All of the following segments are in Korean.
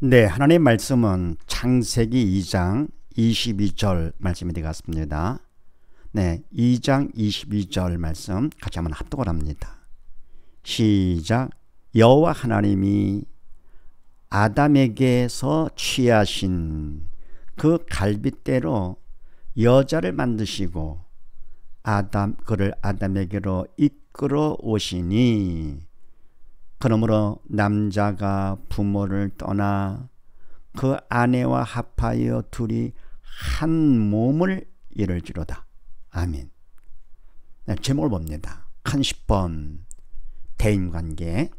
네, 하나님 말씀은 창세기 2장 22절 말씀이 되겠습니다. 네, 2장 22절 말씀 같이 한번 합독을 합니다. 시작. 여호와 하나님이 아담에게서 취하신 그 갈빗대로 여자를 만드시고 그를 아담에게로 이끌어 오시니, 그러므로 남자가 부모를 떠나 그 아내와 합하여 둘이 한 몸을 이룰지로다. 아멘. 네, 제목을 봅니다. 큰 10번 대인관계.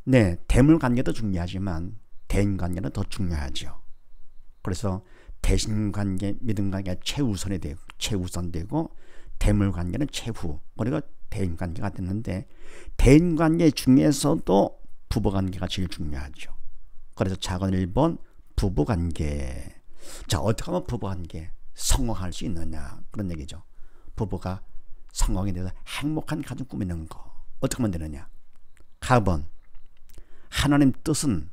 네, 대물관계도 중요하지만 대인관계는 더 중요하죠. 그래서 대신관계, 믿음관계가 최우선되고 대물관계는 최후, 그리고 대인관계가 됐는데, 대인관계 중에서도 부부관계가 제일 중요하죠. 그래서 작은 1번 부부관계. 자, 어떻게 하면 부부관계 성공할 수 있느냐, 그런 얘기죠. 부부가 성공에 대해서 행복한 가정 꾸미는 거 어떻게 하면 되느냐. 가번, 하나님 뜻은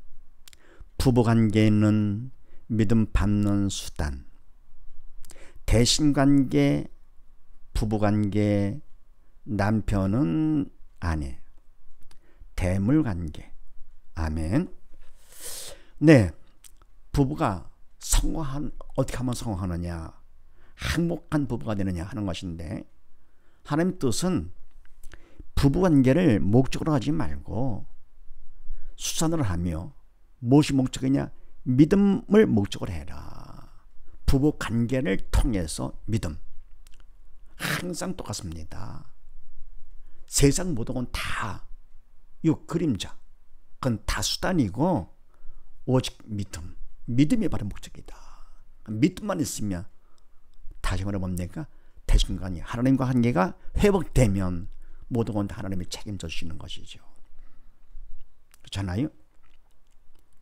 부부관계는 믿음 받는 수단, 대신관계, 부부관계, 남편은 아내, 대물관계. 아멘. 네, 부부가 어떻게 하면 성공하느냐, 행복한 부부가 되느냐 하는 것인데, 하나님 뜻은 부부관계를 목적으로 하지 말고 수단으로 하며, 무엇이 목적이냐, 믿음을 목적으로 해라. 부부관계를 통해서 믿음. 항상 똑같습니다. 세상 모든 건 다 이 그림자, 그건 다 수단이고 오직 믿음이 바로 목적이다. 믿음만 있으면, 다시 말해 뭡니까, 대신관계, 하나님과 관계가 회복되면 모든 건 다 하나님이 책임져 주시는 것이죠. 그렇잖아요.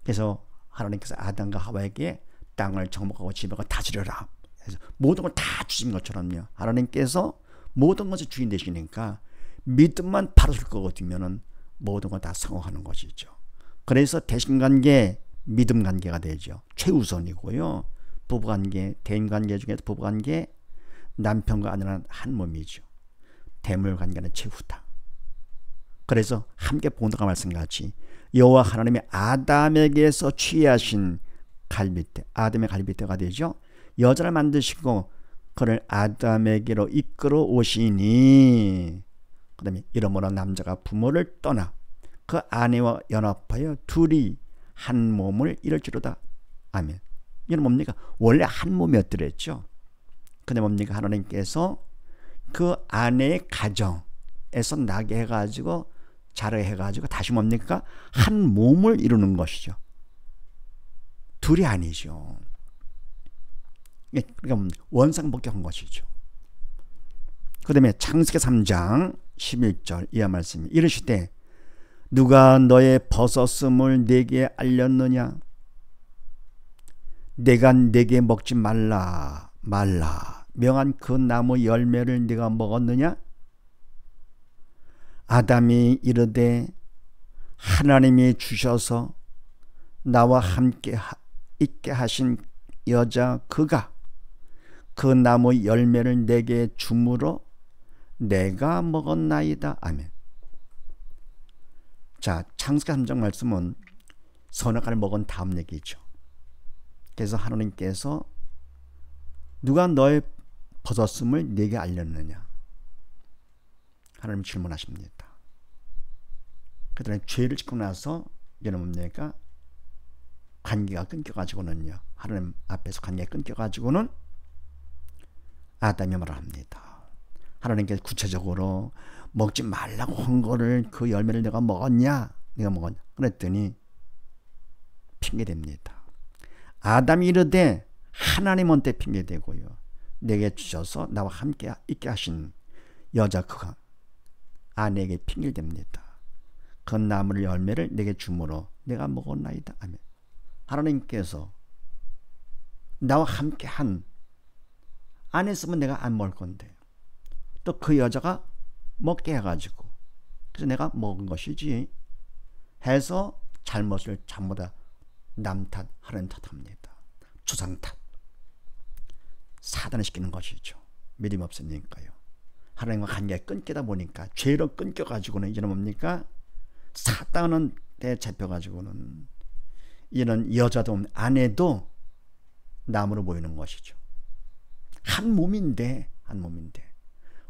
그래서 하나님께서 아담과 하와에게 땅을 정복하고 지배하고 다스려라, 그래서 모든 걸 다 주신 것처럼요, 하나님께서 모든 것을 주인 되시니까 믿음만 바로 설 것 같으면 모든 걸 다 성공하는 것이죠. 그래서 대신관계, 믿음관계가 되죠. 최우선이고요. 부부관계, 대인관계 중에서 부부관계, 남편과 아내는 한 몸이죠. 대물관계는 최후다. 그래서 함께 본다가 말씀같이 여호와 하나님이 아담에게서 취하신 갈빗대, 아담의 갈빗대가 되죠. 여자를 만드시고 그를 아담에게로 이끌어 오시니, 그 다음에 이러므로 남자가 부모를 떠나 그 아내와 연합하여 둘이 한 몸을 이룰지로다. 아멘. 이건 뭡니까? 원래 한 몸이었더랬죠. 근데 뭡니까? 하나님께서 그 아내의 가정에서 나게 해가지고 자라해가지고 다시 뭡니까? 한 몸을 이루는 것이죠. 둘이 아니죠. 그러니까 원상복귀한 것이죠. 그 다음에 창세기 3장 11절 이하 말씀이 이르시되 누가 너의 벗었음을 내게 알렸느냐? 내가 내게 먹지 말라 명한 그 나무 열매를 네가 먹었느냐? 아담이 이르되 하나님이 주셔서 나와 함께 있게 하신 여자 그가 그 나무 열매를 내게 주므로 내가 먹었나이다. 아멘. 자, 창세기 3장 말씀은 선악과를 먹은 다음 얘기죠. 그래서 하나님께서 누가 너의 벗었음을 내게 알렸느냐? 하나님 질문하십니다. 그 다음에 죄를 짓고 나서 여러분 뭡니까? 관계가 끊겨가지고는요, 하나님 앞에서 관계가 끊겨가지고는 아담이 말을 합니다. 하나님께서 구체적으로 먹지 말라고 한 거를, 그 열매를 내가 먹었냐? 내가 먹었냐? 그랬더니 핑계댑니다. 아담이 이르되 하나님한테 핑계대고요, 내게 주셔서 나와 함께 있게 하신 여자 그가 아내에게 핑계댑니다. 그 나무 열매를 내게 주므로 내가 먹었나이다. 아멘. 하나님께서 나와 함께 한 안 했으면 내가 안 먹을 건데, 또 그 여자가 먹게 해가지고 그래서 내가 먹은 것이지 해서 잘못을 전부 다 남 탓, 하나님 탓합니다. 조상 탓. 사단을 시키는 것이죠. 믿음이 없으니까요. 하나님과 관계가 끊기다 보니까 죄로 끊겨가지고는 이제는 뭡니까? 사단한테 잡혀가지고는 이는 여자도 아내도 남으로 보이는 것이죠. 한 몸인데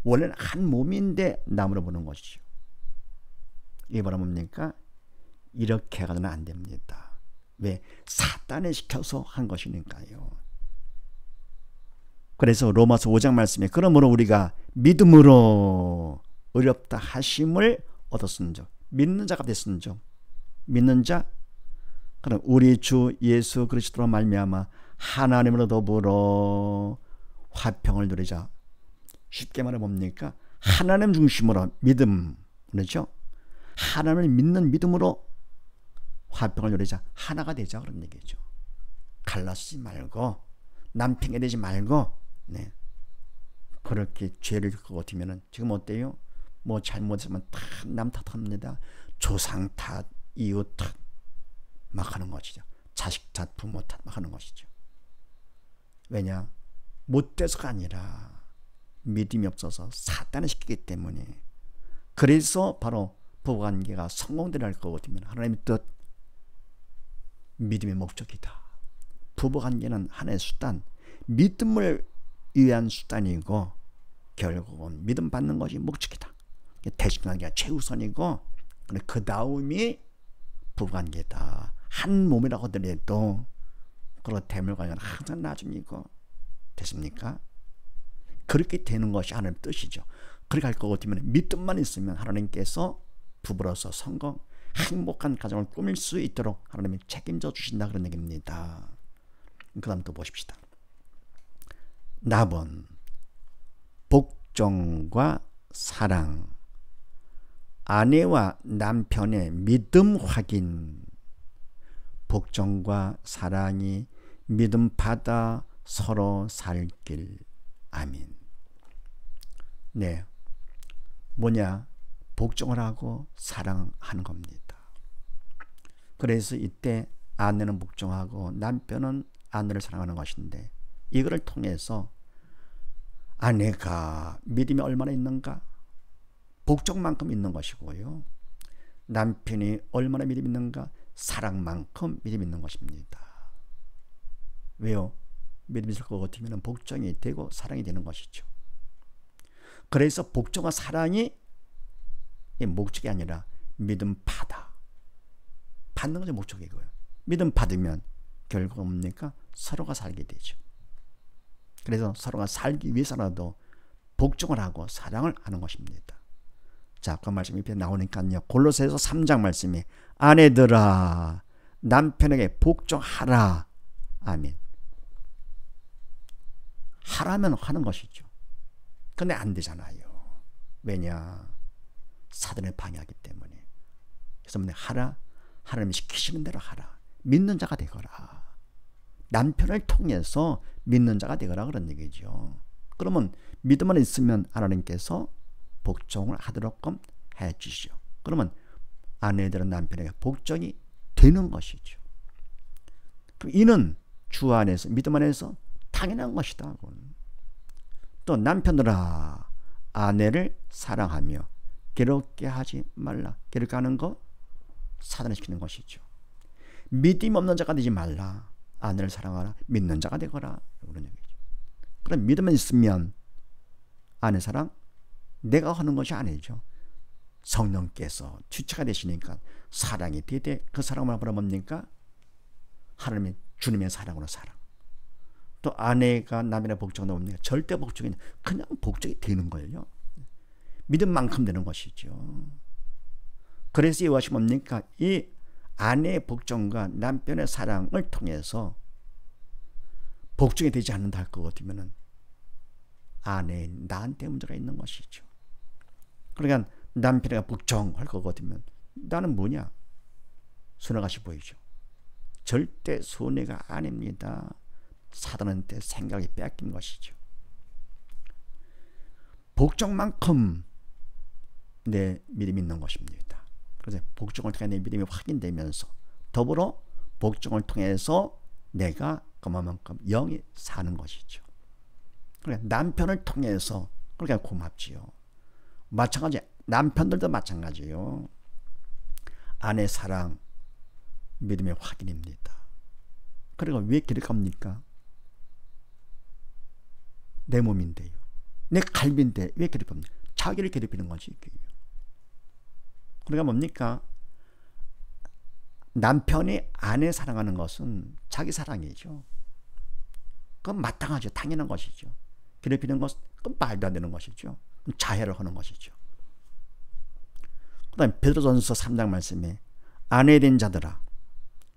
원래는 한 몸인데 남으로 보는 것이죠. 이게 바로 뭡니까? 이렇게 가서는 안 됩니다. 왜? 사단에 시켜서 한 것이니까요. 그래서 로마서 5장 말씀에 그러므로 우리가 믿음으로 의롭다 하심을 얻었은즉 믿는 자가 됐은즉 믿는 자 그럼 우리 주 예수 그리스도로 말미암아 하나님으로 더불어 화평을 누리자. 쉽게 말해 뭡니까? 하나님 중심으로 믿음, 그렇죠? 하나님을 믿는 믿음으로 화평을 누리자. 하나가 되자 그런 얘기죠. 갈라쓰지 말고 남편이 되지 말고 네. 그렇게 죄를 짓고 같으면은 지금 어때요? 뭐 잘못했으면 다 남 탓합니다. 조상 탓, 이웃 탓 막 하는 것이죠. 자식 탓, 부모 탓 막 하는 것이죠. 왜냐? 못돼서가 아니라 믿음이 없어서 사단을 시키기 때문에. 그래서 바로 부부관계가 성공되려 할 거거든요. 하나님의 뜻, 믿음의 목적이다. 부부관계는 하나의 수단, 믿음을 위한 수단이고 결국은 믿음 받는 것이 목적이다. 대신관계가 최우선이고 그 다음이 부부관계다. 한 몸이라고 하더라도 그런 대물관계는 항상 나중이고 됐습니까? 그렇게 되는 것이 하나님의 뜻이죠. 그렇게 할 것 같으면 믿음만 있으면 하나님께서 부부로서 성공, 행복한 가정을 꾸밀 수 있도록 하나님이 책임져 주신다 그런 얘기입니다. 그 다음 또 보십시다. 나번 복종과 사랑, 아내와 남편의 믿음 확인, 복종과 사랑이 믿음 받아 서로 살 길. 아멘. 네, 뭐냐? 복종을 하고 사랑하는 겁니다. 그래서 이때 아내는 복종하고 남편은 아내를 사랑하는 것인데 이거를 통해서 아내가 믿음이 얼마나 있는가? 복종만큼 있는 것이고요. 남편이 얼마나 믿음이 있는가? 사랑만큼 믿음이 있는 것입니다. 왜요? 믿음이 있을 것 같으면 복종이 되고 사랑이 되는 것이죠. 그래서 복종과 사랑이 목적이 아니라 믿음 받는 것이 목적이고요. 믿음 받으면 결국 뭡니까? 서로가 살게 되죠. 그래서 서로가 살기 위해서라도 복종을 하고 사랑을 하는 것입니다. 자, 그 말씀이 앞에 나오니까요. 골로새서 3장 말씀이 아내들아 남편에게 복종하라. 아멘. 하라면 하는 것이죠. 근데 안 되잖아요. 왜냐? 사단을 방해하기 때문에. 그래서 하라. 하나님이 시키시는 대로 하라. 믿는 자가 되거라. 남편을 통해서 믿는 자가 되거라 그런 얘기죠. 그러면 믿음만 있으면 하나님께서 복종을 하도록끔 해 주시죠. 그러면 아내들은 남편에게 복종이 되는 것이죠. 이는 주 안에서 믿음 안에서 당연한 것이다. 또 남편들아 아내를 사랑하며 괴롭게 하지 말라. 괴롭게 하는 거 사단을 시키는 것이죠. 믿음 없는 자가 되지 말라. 아내를 사랑하라. 믿는 자가 되거라. 그런 얘기죠. 그럼 믿음만 있으면 아내 사랑 내가 하는 것이 아니죠. 성령께서 주체가 되시니까 사랑이 되되 그 사랑을 뭐라 뭡니까? 하나님의 주님의 사랑으로 사랑. 또 아내가 남편의 복종은 뭡니까? 절대 복종이 그냥 복종이 되는 거예요. 믿음만큼 되는 것이죠. 그래서 이것이 뭡니까? 이 아내의 복종과 남편의 사랑을 통해서 복종이 되지 않는다 할 것 같으면 아내 나한테 문제가 있는 것이죠. 그러니까 남편에게 복종할 것 같으면 나는 뭐냐? 손해같이 보이죠. 절대 손해가 아닙니다. 사단한테 생각이 빼앗긴 것이죠. 복종만큼 내 믿음이 있는 것입니다. 그래서 복종을 통해 내 믿음이 확인되면서 더불어 복종을 통해서 내가 그만큼 영이 사는 것이죠. 그러니까 남편을 통해서 그러니까 고맙지요. 마찬가지 남편들도 마찬가지예요. 아내 사랑 믿음의 확인입니다. 그리고 왜 기록합니까? 내 몸인데요. 내 갈비인데 왜 괴롭힙니까? 자기를 괴롭히는 것이 그러니까 뭡니까? 남편이 아내 사랑하는 것은 자기 사랑이죠. 그건 마땅하죠. 당연한 것이죠. 괴롭히는 것은 그건 말도 안 되는 것이죠. 자해를 하는 것이죠. 그 다음에 베드로전서 3장 말씀에 아내 된 자들아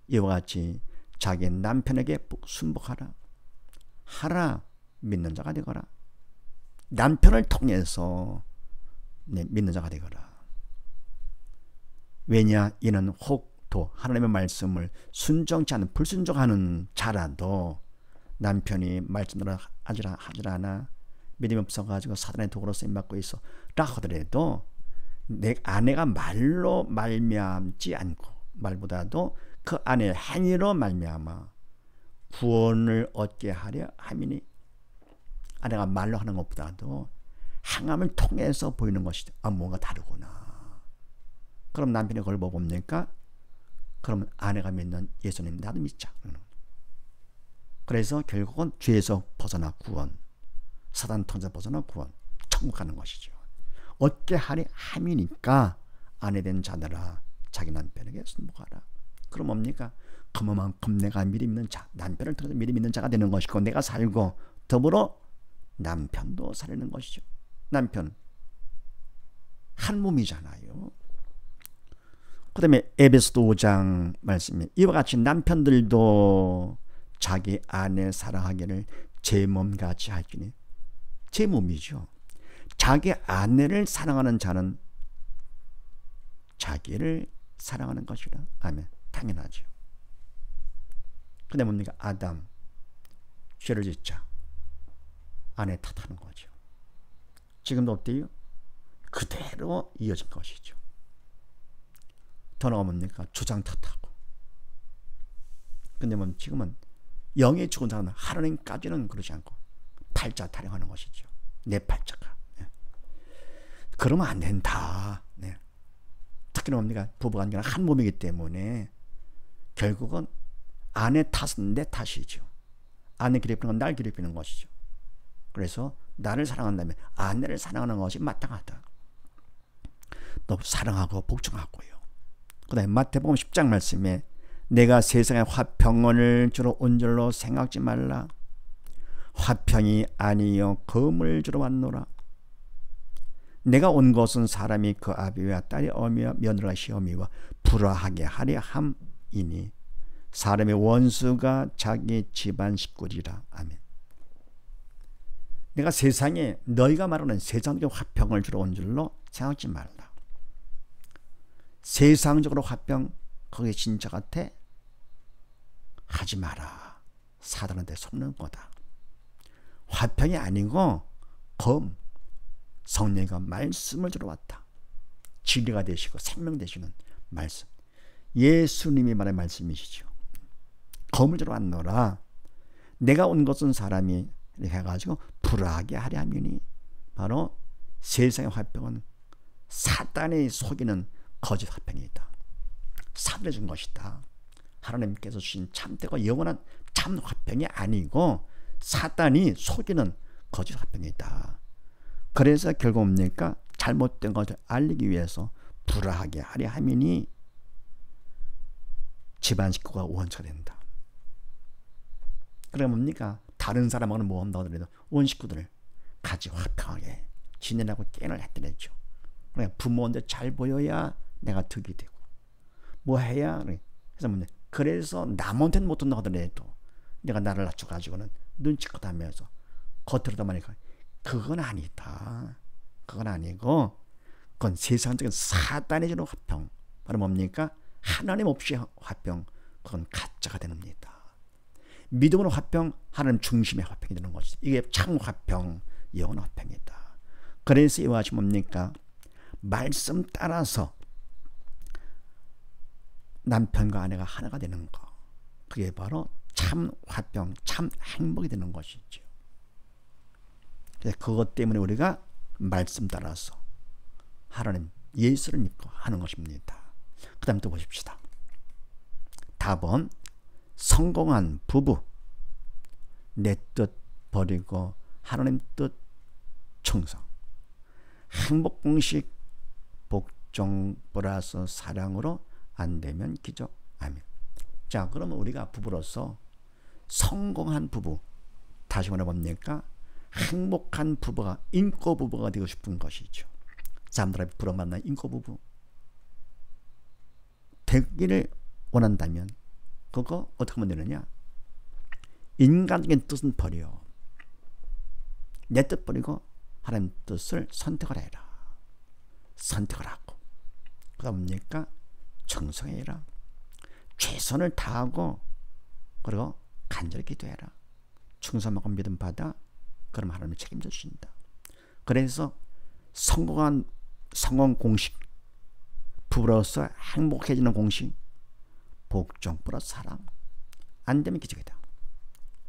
이와 같이 자기 남편에게 순복하라. 하라. 믿는 자가 되거라. 남편을 통해서 믿는 자가 되거라. 왜냐 이는 혹도 하나님의 말씀을 순종치 않는 불순종하는 자라도 남편이 말씀대로 하질 않아 믿음이 없어가지고 사단의 도구로 쓰임받고 있어 라 하더라도 내 아내가 말로 말미암지 않고 말보다도 그 아내의 행위로 말미암아 구원을 얻게 하려 함이니 아내가 말로 하는 것보다도 행함을 통해서 보이는 것이죠. 아 뭔가 다르구나. 그럼 남편이 그걸 보고 뭡니까? 그러면 아내가 믿는 예수님 나도 믿자. 그래서 결국은 죄에서 벗어나 구원, 사단 통해서 벗어나 구원, 천국 가는 것이죠. 얻게 하리 함이니까 아내 된 자들아 자기 남편에게 순복하라. 그럼 뭡니까? 그만큼 내가 미리 믿는 자, 남편을 통해서 미리 믿는 자가 되는 것이고 내가 살고 더불어 남편도 살리는 것이죠. 남편 한 몸이잖아요. 그 다음에 에베소서 5장 말씀에 이와 같이 남편들도 자기 아내 사랑하기를 제 몸같이 할지니 제 몸이죠. 자기 아내를 사랑하는 자는 자기를 사랑하는 것이라. 아멘. 당연하죠. 근데 뭡니까? 아담 죄를 짓자 아내 탓하는 거죠. 지금도 어때요? 그대로 이어진 것이죠. 더 나아가 뭡니까? 주장 탓하고. 근데 뭐 지금은 영의 죽은 사람은 하나님까지는 그러지 않고 팔자 타령하는 것이죠. 내 팔자가. 네. 그러면 안 된다. 네. 특히나 뭡니까? 부부관계는 한 몸이기 때문에 결국은 아내 탓은 내 탓이죠. 아내 괴롭히는 건 날 괴롭히는 것이죠. 그래서 나를 사랑한다면 아내를 사랑하는 것이 마땅하다. 또 사랑하고 복종하고요. 그 다음에 마태복음 10장 말씀에 내가 세상에 화평을 주러 온 줄로 생각지 말라. 화평이 아니요 검을 주러 왔노라. 내가 온 것은 사람이 그 아비와 딸이 어미와 며느리가 시어미와 불화하게 하려 함이니 사람의 원수가 자기 집안 식구리라. 아멘. 내가 세상에 너희가 말하는 세상적인 화평을 주러 온 줄로 생각지 말라. 세상적으로 화평 그게 진짜 같아? 하지 마라. 사단한테 속는 거다. 화평이 아니고 검 성령과 말씀을 주러 왔다. 진리가 되시고 생명 되시는 말씀. 예수님이 말한 말씀이시죠. 검을 주러 왔노라. 내가 온 것은 사람이 해가지고 불화하게 하려 함이니 바로 세상의 화평은 사단이 속이는 거짓 화평이다. 사단이 준 것이다. 하나님께서 주신 참되고 영원한 참 화평이 아니고 사단이 속이는 거짓 화평이다. 그래서 결국 뭡니까? 잘못된 것을 알리기 위해서 불화하게 하려 함이니 집안 식구가 원처가 된다. 그러니까 뭡니까? 다른 사람하고는 뭐 한다고 하더라도 온 식구들을 같이 화평하게 지내라고 깨를 했더랬죠. 그러니까 부모인데 잘 보여야 내가 득이 되고 뭐 해야 그래서 뭐냐? 그래서 남한테는 못한다고 하더라도 내가 나를 낮춰가지고는 눈치껏 하면서 겉으로도 말이니까 그건 아니다. 그건 아니고 그건 세상적인 사단이 주는 화평. 바로 뭡니까? 하나님 없이 화평. 그건 가짜가 되는 겁니다. 믿음으로 화평, 하나님 중심의 화평이 되는 것이죠. 이게 참 화평, 영원한 화평이다. 그래서 이와 같이 뭡니까? 말씀 따라서 남편과 아내가 하나가 되는 거. 그게 바로 참 화평, 참 행복이 되는 것이죠. 그래서 그것 때문에 우리가 말씀 따라서 하나님 예수를 믿고 하는 것입니다. 그 다음 또 보십시다. 답은 성공한 부부, 내 뜻 버리고 하나님 뜻 충성, 행복 공식, 복종 플러스 사랑으로 안 되면 기적. 아멘. 자, 그러면 우리가 부부로서 성공한 부부, 다시 말해 뭡니까? 행복한 부부가, 인고 부부가 되고 싶은 것이죠. 사람들이 부러만난 인고 부부 되기를 원한다면 그거 어떻게 하면 되느냐? 인간적인 뜻은 버려. 내 뜻 버리고 하나님 뜻을 선택을 해라. 선택을 하고 그러다 뭡니까? 충성해라. 최선을 다하고 그리고 간절히 기도해라. 충성하고 믿음 받아. 그럼 하나님이 책임져 주신다. 그래서 성공 공식, 부부로서 행복해지는 공식, 복종 플러스 사랑. 안 되면 기적이다.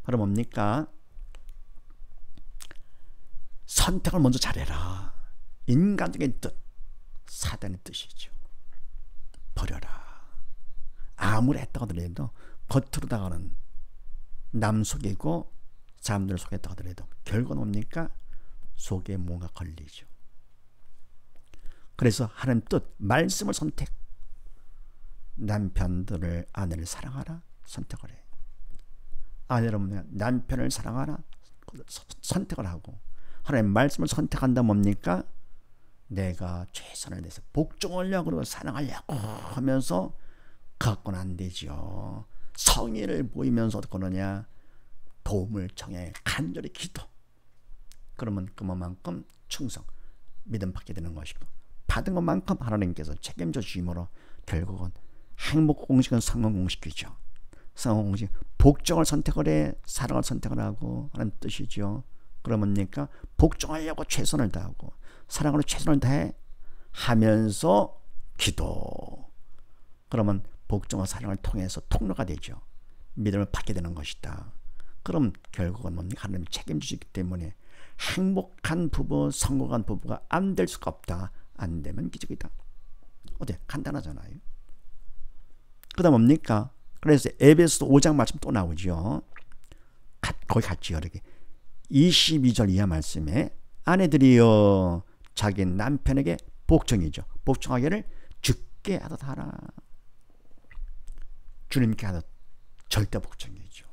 그럼 뭡니까? 선택을 먼저 잘해라. 인간적인 뜻, 사단의 뜻이죠. 버려라. 아무리 했다고 하더라도 겉으로 다가는 남 속이고 사람들 속였다고 하더라도 결과는 뭡니까? 속에 뭔가 걸리죠. 그래서 하나님 뜻, 말씀을 선택. 남편들을, 아내를 사랑하라. 선택을 해. 아내는 남편을 사랑하라. 선택을 하고 하나님 말씀을 선택한다. 뭡니까? 내가 최선을 다해서 복종하려고 그러고 사랑하려고 하면서 갖고는 안 되죠. 성의를 보이면서 어떻게 하느냐? 도움을 청해 간절히 기도. 그러면 그만큼 충성, 믿음 받게 되는 것이고 받은 것만큼 하나님께서 책임져 주심으로 결국은 행복 공식은 성공 공식이죠. 성공 공식, 복종을 선택을 해, 사랑을 선택을 하고 하는 뜻이죠. 그러면니까 복종하려고 최선을 다하고 사랑으로 최선을 다해 하면서 기도. 그러면 복종과 사랑을 통해서 통로가 되죠. 믿음을 받게 되는 것이다. 그럼 결국은 뭡니까? 하나님이 책임지기 때문에 행복한 부부, 성공한 부부가 안 될 수가 없다. 안 되면 기적이다. 어때? 간단하잖아요. 그 다음 뭡니까? 그래서 에베소 5장 말씀 또 나오죠. 거기 같지요. 이렇게 22절 이하 말씀에 아내들이여 자기 남편에게 복종이죠. 복종하기를 주께 하듯 하라. 주님께 하듯 절대 복종이죠.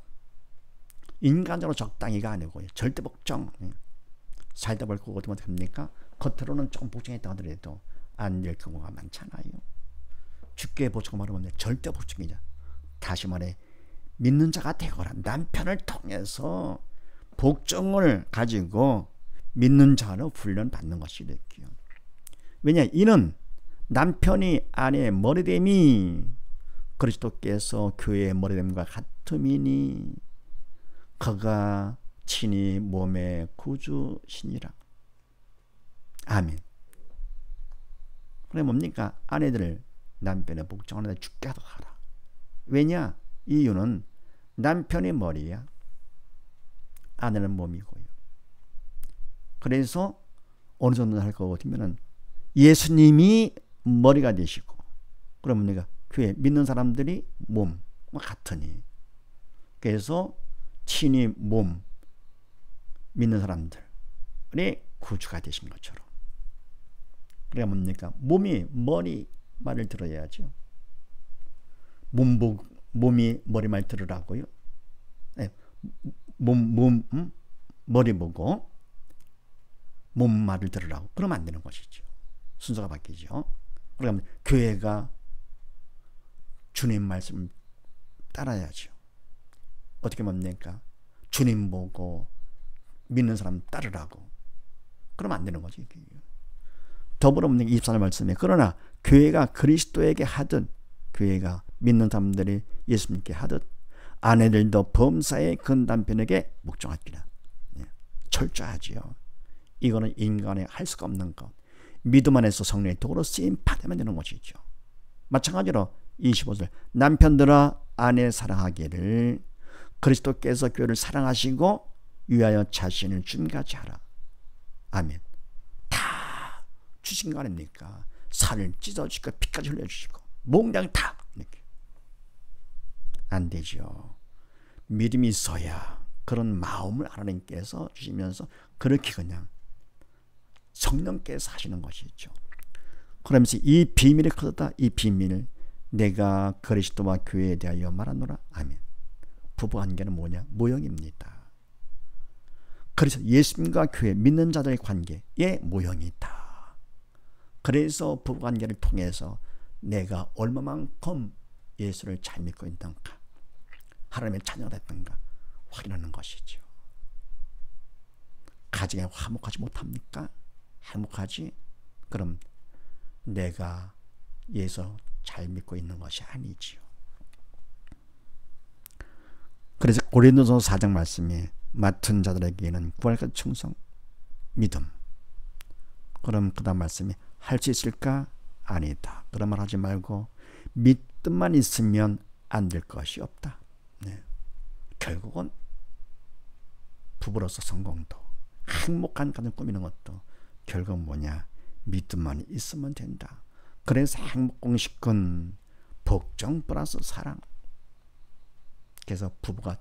인간적으로 적당히가 아니고요. 절대 복종. 살다 볼 거고 어떻게 됩니까? 겉으로는 조금 복종했다 하더라도 안 될 경우가 많잖아요. 주께 복종 말하면 절대 복종이죠. 다시 말해 믿는 자가 되거라. 남편을 통해서 복종을 가지고 믿는 자로 훈련받는 것이 됐고요. 왜냐? 이는 남편이 아내의 머리됨이 그리스도께서 교회의 머리됨과 같음이니 그가 친히 몸의 구주시니라. 아멘. 그래 뭡니까? 아내들 남편의 복종하는 데 죽게 하도록 하라. 왜냐? 이유는 남편이 머리야. 아내는 몸이고요. 그래서 어느 정도 할 것 같으면 예수님이 머리가 되시고 그러면 내가 교회 믿는 사람들이 몸 같으니 그래서 친히 몸 믿는 사람들의 구주가 되신 것처럼 그러니까 뭡니까? 몸이 머리 말을 들어야죠. 몸이 머리 말 들으라고요. 네. 머리 보고 몸 말을 들으라고. 그러면 안 되는 것이죠. 순서가 바뀌죠. 그러면 교회가 주님 말씀 따라야죠. 어떻게 뭡니까? 주님 보고 믿는 사람 따르라고. 그러면 안 되는 거지. 더불어 24절 말씀에 그러나 교회가 그리스도에게 하듯 교회가 믿는 사람들이 예수님께 하듯 아내들도 범사에 그 남편에게 복종하기라. 철저하지요. 이거는 인간이 할 수가 없는 것. 믿음 안에서 성령의 도로 쓰임 받으면 되는 것이죠. 마찬가지로 25절 남편들아 아내 사랑하기를 그리스도께서 교회를 사랑하시고 위하여 자신을 준같이 하라. 아멘. 다 주신 거 아닙니까? 살을 찢어주시고 피까지 흘려주시고 몽땅 다 이렇게. 안 되죠. 믿음이 있어야 그런 마음을 하나님께서 주시면서 그렇게 그냥 성령께서 하시는 것이죠. 그러면서 이 비밀이 크다. 이 비밀을 내가 그리스도와 교회에 대하여 말하노라. 아멘. 부부관계는 뭐냐? 모형입니다. 그래서 예수님과 교회 믿는 자들의 관계의 모형이다. 그래서 부부관계를 통해서 내가 얼마만큼 예수를 잘 믿고 있는가, 하나님의 자녀가 됐던가 확인하는 것이죠. 가정에 화목하지 못합니까? 행복하지? 그럼 내가 예수 잘 믿고 있는 것이 아니지요. 그래서 고린도서 4장 말씀에 맡은 자들에게는 구할까 충성, 믿음. 그럼 그 다음 말씀에 할 수 있을까? 아니다. 그런 말 하지 말고 믿음만 있으면 안 될 것이 없다. 네. 결국은 부부로서 성공도, 행복한 가정 꾸미는 것도 결국 뭐냐? 믿음만 있으면 된다. 그래서 행복 공식은 복종 플러스 사랑. 그래서 부부가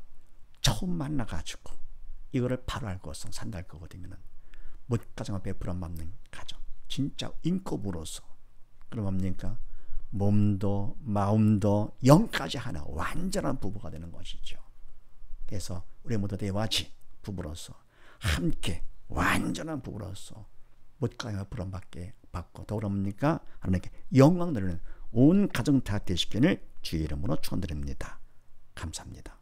처음 만나가지고 이거를 바로 알고서 산다 할 거거든요. 가정을 베풀어 맞는 가정. 진짜 인급으로서. 그럼 뭡니까? 몸도 마음도 영까지 하나 완전한 부부가 되는 것이죠. 그래서 우리 모두 대화지 부부로서 함께 완전한 부부로서 못가요 부름받게 받고 더불어 뭡니까? 하나님께 영광 드리는 온 가정 다 되시기를 주의 이름으로 축원드립니다. 감사합니다.